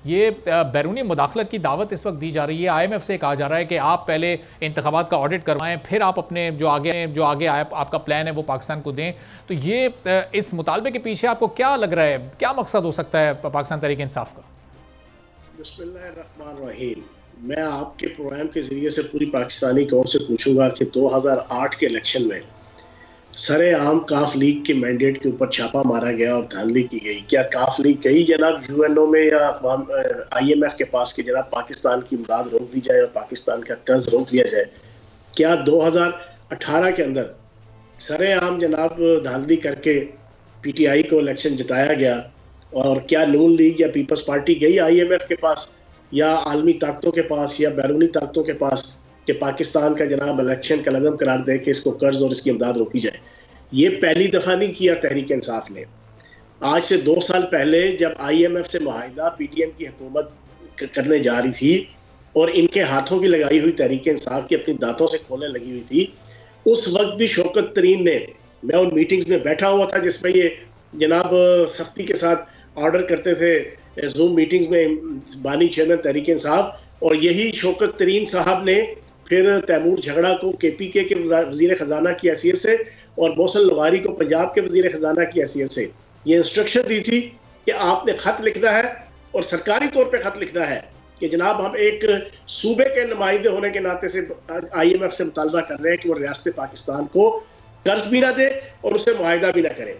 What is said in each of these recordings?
ये बैरूनी मुदाखलत की दावत इस वक्त दी जा रही है। IMF से कहा जा रहा है कि आप पहले इंतखाबात का ऑडिट करवाएं, फिर आप अपने जो आगे आपका प्लान है वो पाकिस्तान को दें। तो ये इस मुतालबे के पीछे आपको क्या लग रहा है, क्या मकसद हो सकता है पाकिस्तान तहरीक इंसाफ का? बिस्मिल्लाहिर्रहमानिर्रहीम। मैं आपके प्रोग्राम के जरिए से पूरी पाकिस्तानी कौम से पूछूंगा कि 2008 के इलेक्शन में सरेआम काफ लीग के मैंडेट के ऊपर छापा मारा गया और धांधली की गई। क्या काफ लीग गई जनाब UNO में या IMF के पास कि जनाब पाकिस्तान की इमदाद रोक दी जाए और पाकिस्तान का कर्ज रोक दिया जाए? क्या 2018 के अंदर सरेआम जनाब धांधली करके PTI को इलेक्शन जिताया गया? और क्या नून लीग या पीपल्स पार्टी गई IMF के पास या आलमी ताकतों के पास या बैरूनी ताकतों के पास कि पाकिस्तान का जनाब इलेक्शन का लदम करार दे के इसको कर्ज और इसकी इमदाद रोकी जाए? ये पहली दफ़ा नहीं किया तहरीक इंसाफ ने। आज से 2 साल पहले जब IMF से मुआहिदा PDM की हुकूमत करने जा रही थी और इनके हाथों की लगाई हुई तहरीक इंसाफ की अपनी दांतों से खोलने लगी हुई थी, उस वक्त भी शौकत तरीन ने, मैं उन मीटिंग्स में बैठा हुआ था जिसमें ये जनाब सख्ती के साथ ऑर्डर करते थे जूम मीटिंग्स में बानी चेयरमैन तहरीक इंसाफ, और यही शौकत तरीन साहब ने फिर तैमूर झगड़ा को KPK के वज़ीर ख़जाना की हैसियत से और मोहसिन लुगारी को पंजाब के वज़ीर ख़जाना की हैसियत से ये इंस्ट्रक्शन दी थी कि आपने ख़त लिखना है और सरकारी तौर पे ख़त लिखना है कि जनाब हम एक सूबे के नुमाइंदे होने के नाते से IMF से मुतालबा कर रहे हैं कि वो रियासत पाकिस्तान को कर्ज भी ना दे और उससे मुआहिदा भी ना करे,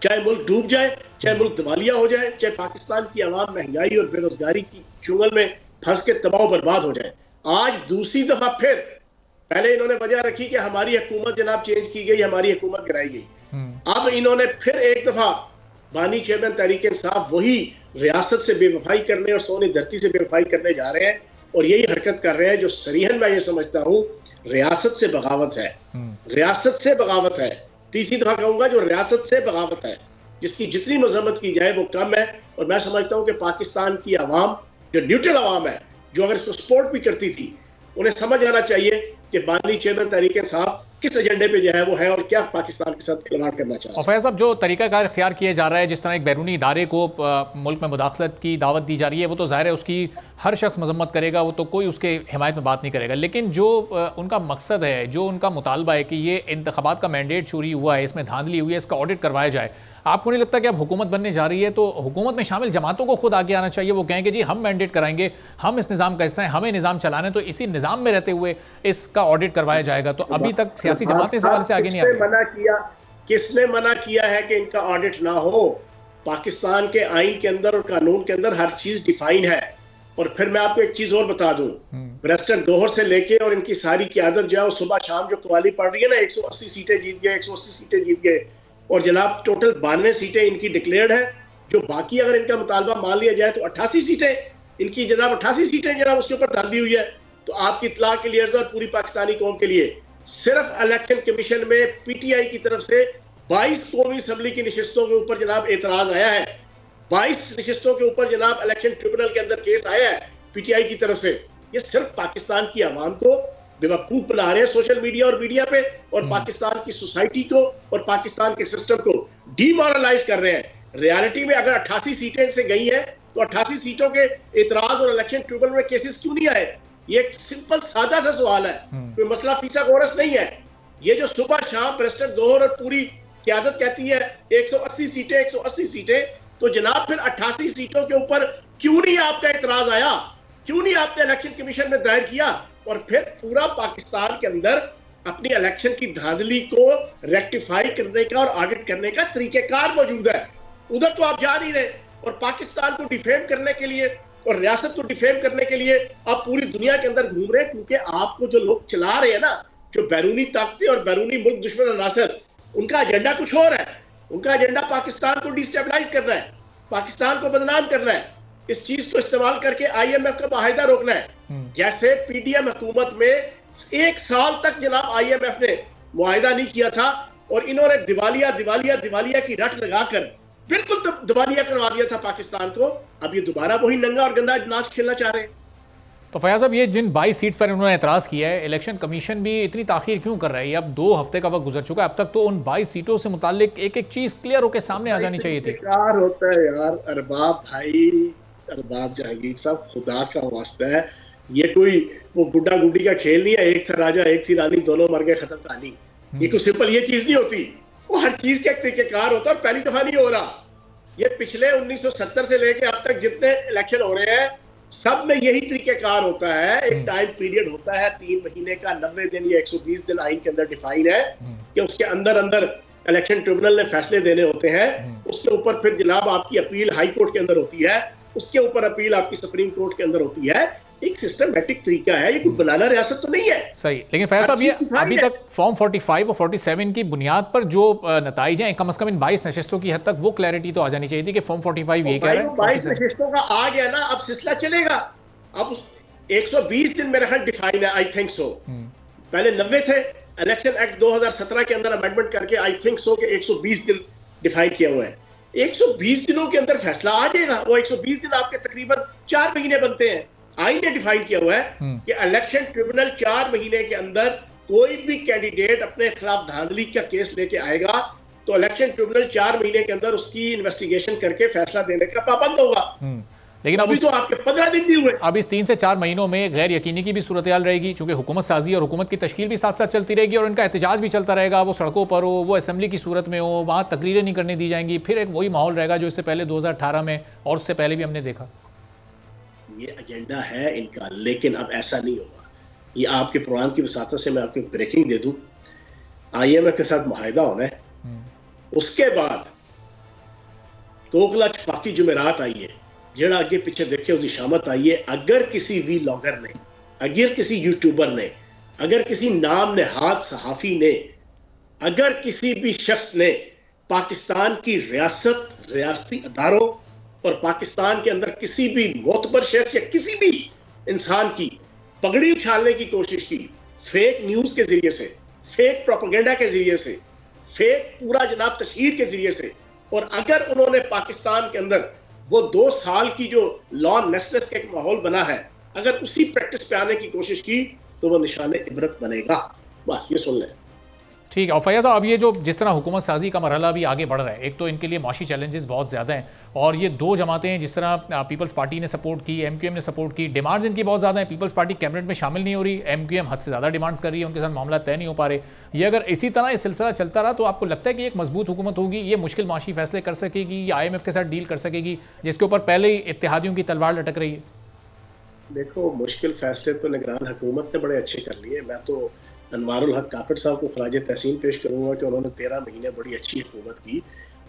चाहे मुल्क डूब जाए, चाहे मुल्क दिवालिया हो जाए, चाहे पाकिस्तान की आवाम महंगाई और बेरोजगारी की चुंगल में फंस के तबाह बर्बाद हो जाए। आज दूसरी दफा फिर, पहले इन्होंने वजह रखी कि हमारी हुकूमत जनाब चेंज की गई, हमारी हुकूमत गिराई गई। अब इन्होंने फिर एक दफा बानी चेयरमैन तहरीक इंसाफ वही रियासत से बेवफाई करने और सोनी धरती से बेवफाई करने जा रहे हैं और यही हरकत कर रहे हैं जो सरीहन मैं ये समझता हूँ रियासत से बगावत है। रियासत से बगावत है, तीसरी दफा कहूंगा, जो रियासत से बगावत है, जिसकी जितनी मजम्मत की जाए वो कम है। और मैं समझता हूँ कि पाकिस्तान की आवाम जो न्यूट्रल आवाम है, जो अगर इसको सपोर्ट भी करती थी, उन्हें समझ आना चाहिए कि बानी चेयरमैन तहरीक इंसाफ किस एजेंडे पे जो है वो है और क्या पाकिस्तान के साथ खिलवाड़ करना चाह रहा है। और फैज़ साहब, जो तरीकाकार इख्तियार किया जा रहा है, जिस तरह एक बैरूनी इदारे को मुल्क में मुदाखलत की दावत दी जा रही है, वो तो ज़ाहिर है उसकी हर शख्स मजम्मत करेगा, वो तो कोई उसके हिमायत में बात नहीं करेगा। लेकिन जो उनका मकसद है, जो उनका मुतालबा है कि ये इंतखाबात का मैंडेट चोरी हुआ है, इसमें धांधली हुई है, इसका ऑडिट करवाया जाए, आपको नहीं लगता कि अब हुकूमत बनने जा रही है तो हुकूमत में शामिल जमातों को खुद आगे आना चाहिए? वो कहें कि जी हम मैंडेट कराएंगे, हम इस निज़ाम का हिस्सा हैं, हमें निज़ाम चलाना है, तो इसी निज़ाम में रहते हुए इसका ऑडिट करवाया जाएगा। तो अभी तक सियासी जमातें इस हवाले से आगे नहीं आ रही। किसने मना किया है कि इनका ऑडिट ना हो? पाकिस्तान के आइन के अंदर और कानून के अंदर हर चीज डिफाइन है। और फिर मैं आपको एक चीज और बता दूं, प्रेसिडेंट गौहर से लेके और इनकी सारी क़यादत जो है सुबह शाम जो कवाली पड़ रही है ना, 180 सीटें जीत गए, 180 सीटें जीत गए, और जनाब टोटल 92 सीटें इनकी डिक्लेयर्ड है। जो बाकी अगर इनका मुतालबा मान लिया जाए तो 88 सीटें इनकी, जनाब 88 सीटें जनाब उसके ऊपर धांधली हुई है। तो आपकी इत्तला के लिए और पूरी पाकिस्तानी कौम के लिए, सिर्फ इलेक्शन कमीशन में PTI की तरफ से 22 कौमी असम्बली की नशिस्तों के ऊपर जनाब एतराज आया है। 22 नशिस्तों के ऊपर जनाब इलेक्शन ट्रिब्यूनल के अंदर केस आया है PTI की तरफ से। ये सिर्फ पाकिस्तान की आवाम को बेवकूफ बना रहे हैं सोशल मीडिया और मीडिया पे, और पाकिस्तान की सोसाइटी को और पाकिस्तान के सिस्टम को डीमोरलाइज कर रहे हैं। रियलिटी में अगर 88 सीटें इनसे गई हैं तो 88 सीटों के एतराज और इलेक्शन ट्रिब्यूनल में केसेस क्यों नहीं आए? ये एक सिंपल सादा सा सवाल है, कोई मसला फीसा गोरस नहीं है। ये जो सुबह शाम प्रेसिडेंट गौहर और पूरी क़यादत कहती है 180 सीटें 180 सीटें, तो जनाब फिर 88 सीटों के ऊपर क्यों नहीं आपका एतराज आया? क्यों नहीं आपने इलेक्शन कमीशन में दायर किया? और फिर पूरा पाकिस्तान के अंदर अपनी इलेक्शन की धांधली को रेक्टिफाई करने का और ऑडिट करने का तरीकेकार मौजूद है। उधर तो आप जा नहीं रहे, और पाकिस्तान को डिफेम करने के लिए और रियासत को डिफेम करने के लिए आप पूरी दुनिया के अंदर घूम रहे हैं। क्योंकि आपको जो लोग चला रहे हैं ना, जो बैरूनी ताकतें और बैरूनी मुल्क दुश्मन अनासर, उनका एजेंडा कुछ और है। उनका एजेंडा पाकिस्तान को डिस्टेबलाइज करना है, पाकिस्तान को बदनाम करना है, इस चीज को इस्तेमाल करके IMF का माहिदा रोकना है। जैसे PDM हुकूमत में 1 साल तक जनाब IMF ने मुआहिदा नहीं किया था और इन्होंने दिवालिया दिवालिया दिवालिया की रट लगाकर बिल्कुल दिवालिया करवा दिया था पाकिस्तान को। अब ये दोबारा वही नंगा और गंदा नाच खेलना चाह रहे हैं। तो फयाज साहब, ये जिन 22 सीट्स पर उन्होंने एतराज किया है, इलेक्शन कमीशन भी इतनी ताखीर क्यों कर रही है? अब 2 हफ्ते का वक्त गुजर चुका है, अब तक तो उन 22 सीटों से मुताल्लिक एक एक चीज क्लियर होकर सामने आ जानी चाहिए थी। बेकार होता है यार अरबाब भाई, अरबाब जहांगीर साहब, खुदा का वास्ता है, ये कोई वो गुड्डा गुड्डी का खेल नहीं है, एक था राजा एक थी रानी, दोनों मर गए, खत्म कहानी। ये कोई सिंपल ये चीज नहीं होती, वो हर चीज का एक तरीकेकार होता है, और पहली दफा नहीं हो रहा। ये पिछले 1970 से लेके अब तक जितने इलेक्शन हो रहे हैं सब में यही तरीकेकार होता है। एक टाइम पीरियड होता है 3 महीने का, 90 दिन या 120 दिन आइन के अंदर डिफाइन है कि उसके अंदर अंदर इलेक्शन ट्रिब्यूनल ने फैसले देने होते हैं। उसके ऊपर फिर जनाब आपकी अपील हाई कोर्ट के अंदर होती है, उसके ऊपर अपील आपकी सुप्रीम कोर्ट के अंदर होती है। एक सिस्टमैटिक तरीका है, ये कोई बनाना रियासत तो नहीं है। सही, लेकिन फैज साहब ये अभी तक फॉर्म 45 और 47 की बुनियाद पर जो नतीजे हैं, कम से कम इन 22 नशिस्तों की हद तक वो क्लैरिटी तो आ जानी चाहिए थी कि फॉर्म 45 ये कह रहा है 22 नशिस्तों का आ गया ना, अब सिलसिला चलेगा। अब 120 दिन मेरे ख्याल डिफाइन है, आई थिंक सो। पहले 90 थे, इलेक्शन एक्ट 2017 के अंदर अमेंडमेंट करके आई थिंक सो के 120 दिन डिफाइन किए हुए हैं। 120 दिनों के अंदर फैसला आ जाएगा। वो 120 दिन आपके तकरीबन 4 महीने बनते हैं। आइन ने डिफाइन किया हुआ है कि इलेक्शन ट्रिब्यूनल 4 महीने के अंदर कोई भी कैंडिडेट अपने खिलाफ धांधली का केस लेके आएगा तो इलेक्शन ट्रिब्यूनल 4 महीने के अंदर उसकी इन्वेस्टिगेशन करके फैसला देने का पाबंद होगा। लेकिन अभी तो आपके 15 दिन नहीं हुए। अब इस 3 से 4 महीनों में गैर यकीनी की भी सूरत हाल रहेगी, क्योंकि हुकूमत साजी और हुकूमत की तश्कील भी साथ साथ चलती रहेगी और इनका एहतजाज भी चलता रहेगा। वो सड़कों पर हो, वो असेंबली की सूरत में हो, वहाँ तकरीरें नहीं करने दी जाएंगी। फिर एक वही माहौल रहेगा जो इससे पहले 2018 में और उससे पहले भी हमने देखा। ये एजेंडा है इनका, लेकिन अब ऐसा नहीं होगा। ये आपके प्रोग्राम की वसातत से मैं आपको ब्रेकिंग दे दूं, IMF के साथ मुआहिदा होना है, उसके बाद कोकला छपाकी जुमेरात आई है, जेड़ा आगे पीछे देखे उसकी शामत आई है। अगर किसी भी ब्लॉगर ने, अगर किसी यूट्यूबर ने, अगर किसी नाम नेहाद सहाफी ने, अगर किसी भी शख्स ने पाकिस्तान की रियासत, रियासती अदारों और पाकिस्तान के अंदर किसी भी मोतबर शख्स या किसी भी इंसान की पगड़ी उछालने की कोशिश की, फेक न्यूज के जरिए से, फेक प्रोपेगेंडा के जरिए से, फेक पूरा जनाब तशहीर के जरिए से, और अगर उन्होंने पाकिस्तान के अंदर वो 2 साल की जो लॉनेसनेस का एक माहौल बना है, अगर उसी प्रैक्टिस पे आने की कोशिश की तो वो निशाने इबरत बनेगा। बस ये सुन लें। ठीक है। और फैज़ साहब, अब ये जो जिस तरह हुकूमत साजी का मरहला भी आगे बढ़ रहा है, एक तो इनके लिए माशी चैलेंजेस बहुत ज़्यादा हैं, और ये 2 जमातें जिस तरह पीपल्स पार्टी ने सपोर्ट की, MQM ने सपोर्ट की, डिमांड्स इनकी बहुत ज़्यादा हैं। पीपल्स पार्टी कैबिनेट में शामिल नहीं हो रही, MQM हद से ज़्यादा डिमांड्स कर रही है, उनके साथ मामला तय नहीं हो पा रहे। ये अगर इसी तरह ये सिलसिला चलता रहा तो आपको लगता है कि एक मजबूत हुकूमत होगी, ये मुश्किल माशी फैसले कर सकेगी, या IMF के साथ डील कर सकेगी जिसके ऊपर पहले ही इत्तेहादियों की तलवार लटक रही है? देखो, मुश्किल फैसले तो निगरान हुकूमत ने बड़े अच्छे कर लिए। मैं तो अनवारुल हक काकड़ साहब को खराज तहसीन पेश करूंगा कि उन्होंने 13 महीने बड़ी अच्छी हुकूमत की।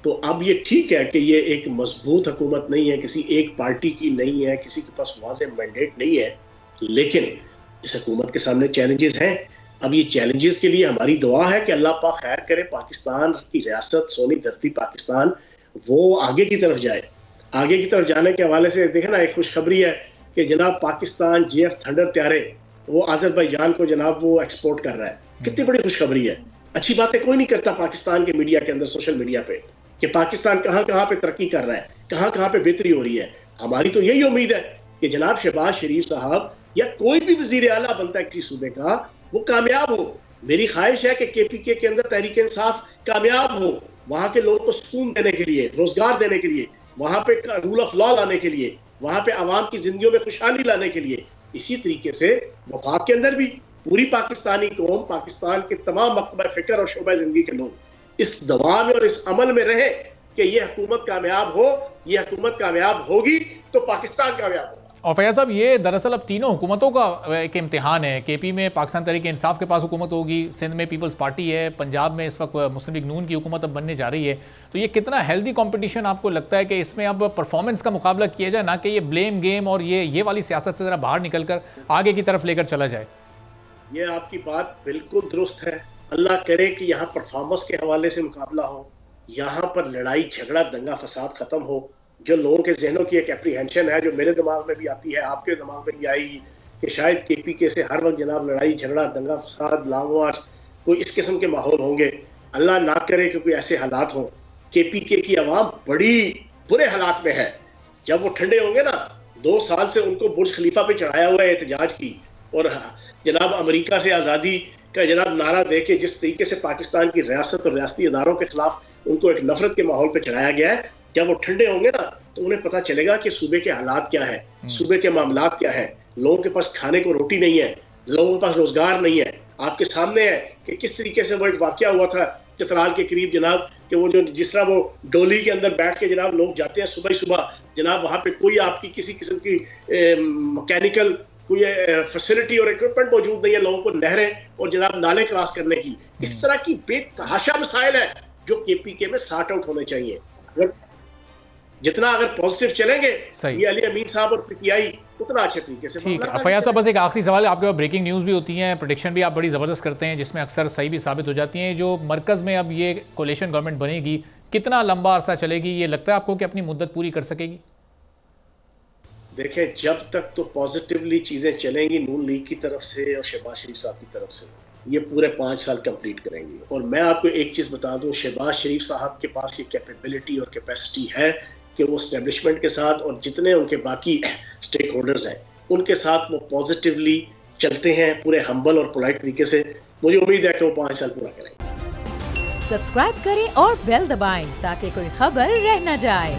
तो अब ये ठीक है कि ये एक मजबूत हुकूमत नहीं है, किसी एक पार्टी की नहीं है, किसी के पास वाज़ेह मैंडेट नहीं है, लेकिन इस हुकूमत के सामने चैलेंजेस हैं। अब ये चैलेंजेस के लिए हमारी दुआ है कि अल्लाह पाक खैर करे, पाकिस्तान की रियासत, सोनी धरती पाकिस्तान, वो आगे की तरफ जाए। आगे की तरफ जाने के हवाले से देखें ना, एक खुशखबरी है कि जनाब पाकिस्तान GF थंडर त्यारे वो आज़रबाईजान को जनाब वो एक्सपोर्ट कर रहा है। कितनी बड़ी खुशखबरी है। अच्छी बातें कोई नहीं करता पाकिस्तान के मीडिया के अंदर, सोशल मीडिया पे, कि पाकिस्तान कहाँ कहाँ पे तरक्की कर रहा है, कहाँ कहाँ पे बेहतरी हो रही है। हमारी तो यही उम्मीद है कि जनाब शहबाज शरीफ साहब या कोई भी वजीर आला बनता है किसी सूबे का, वो कामयाब हो। मेरी ख्वाहिश है कि KPK के अंदर तहरीक इंसाफ कामयाब हो, वहाँ के लोगों को सुकून देने के लिए, रोजगार देने के लिए, वहाँ पे रूल ऑफ लॉ लाने के लिए, वहाँ पे आवाम की जिंदगियों में खुशहाली लाने के लिए। इसी तरीके से वफाक के अंदर भी पूरी पाकिस्तानी कौम, पाकिस्तान के तमाम मकतबा फिक्र और शोबा जिंदगी के लोग इस दवा में और इस अमल में रहे कि ये हुकूमत कामयाब हो, ये हुकूमत कामयाब होगी तो पाकिस्तान कामयाब होगा। और फैज़ साहब, ये दरअसल अब तीनों हुकूमतों का एक इम्तिहान है। KP में पाकिस्तान तहरीक इंसाफ के पास हुकूमत होगी, सिंध में पीपल्स पार्टी है, पंजाब में इस वक्त मुस्लिम लीग नून की हुकूमत अब बनने जा रही है। तो ये कितना हेल्दी कंपटीशन आपको लगता है कि इसमें अब परफॉर्मेंस का मुकाबला किया जाए, ना कि ये ब्लेम गेम और ये वाली सियासत से ज़रा बाहर निकल कर आगे की तरफ लेकर चला जाए? ये आपकी बात बिल्कुल दुरुस्त है। अल्लाह करे कि यहाँ परफॉर्मेंस के हवाले से मुकाबला हो, यहाँ पर लड़ाई झगड़ा दंगा फसाद खत्म हो। जो लोगों के जहनों की एक एप्रीहेंशन है, जो मेरे दिमाग में भी आती है, आपके दिमाग में भी आएगी, कि शायद KPK से हर वक्त जनाब लड़ाई झगड़ा दंगा फसाद लावाश कोई इस किस्म के माहौल होंगे। अल्लाह ना करे कि कोई ऐसे हालात हों। KPK की आवाम बड़ी बुरे हालात में है। जब वो ठंडे होंगे ना, 2 साल से उनको बुर्ज खलीफा पे चढ़ाया हुआ है एहतजाज की, और जनाब अमेरिका से आज़ादी का जनाब नारा दे के जिस तरीके से पाकिस्तान की रियासत और रियासती इदारों के खिलाफ उनको एक नफरत के माहौल पे चढ़ाया गया है, जब वो ठंडे होंगे ना तो उन्हें पता चलेगा कि सूबे के हालात क्या है, सूबे के मामलात क्या है। लोगों के पास खाने को रोटी नहीं है, लोगों के पास रोजगार नहीं है। आपके सामने है कि किस तरीके से वो एक वाकया हुआ था चित्राल के करीब जनाब, कि वो जो जिस तरह वो डोली के अंदर बैठ के जनाब लोग जाते हैं सुबह सुबह जनाब, वहाँ पे कोई आपकी किसी किस्म की मैकेनिकल कोई फैसिलिटी और इक्विपमेंट मौजूद नहीं है लोगों को नहरें और जनाब नाले क्रॉस करने की। इस तरह की बेतहाशा मसाइल है जो केपीके में सॉर्ट आउट होने चाहिए। जितना अगर पॉजिटिव चलेंगे ये अली अमीन साहब और पीटीआई उतना अच्छे तरीके से। ठीक है फैयाज साहब, बस एक आखिरी सवाल है, आपके पास ब्रेकिंग न्यूज़ भी होती हैं, प्रेडिक्शन भी आप बड़ी ज़बरदस्त करते हैं जिसमें अक्सर सही भी साबित हो जाती हैं। जो मरकज़ में अब ये कोalition गवर्नमेंट बनेगी कितना लंबा अरसा चलेगी, ये लगता है आपको कि अपनी मुद्दत पूरी कर सकेगी? देखें, जब तक तो पॉजिटिवली चीज़ें चलेंगी नून लीग की तरफ से और शहबाज शरीफ साहब की तरफ से, ये पूरे 5 साल कंप्लीट करेंगे। और मैं आपको एक चीज़ बता दूं, शहबाज शरीफ साहब के पास ये कैपेबिलिटी और कैपेसिटी है कि वो एस्टेब्लिशमेंट के साथ और जितने उनके बाकी स्टेक होल्डर्स हैं उनके साथ वो पॉजिटिवली चलते हैं पूरे हम्बल और पोलाइट तरीके से। मुझे उम्मीद है कि वो 5 साल पूरा करेंगे। सब्सक्राइब करें और बेल दबाएं ताकि कोई खबर रह न जाए।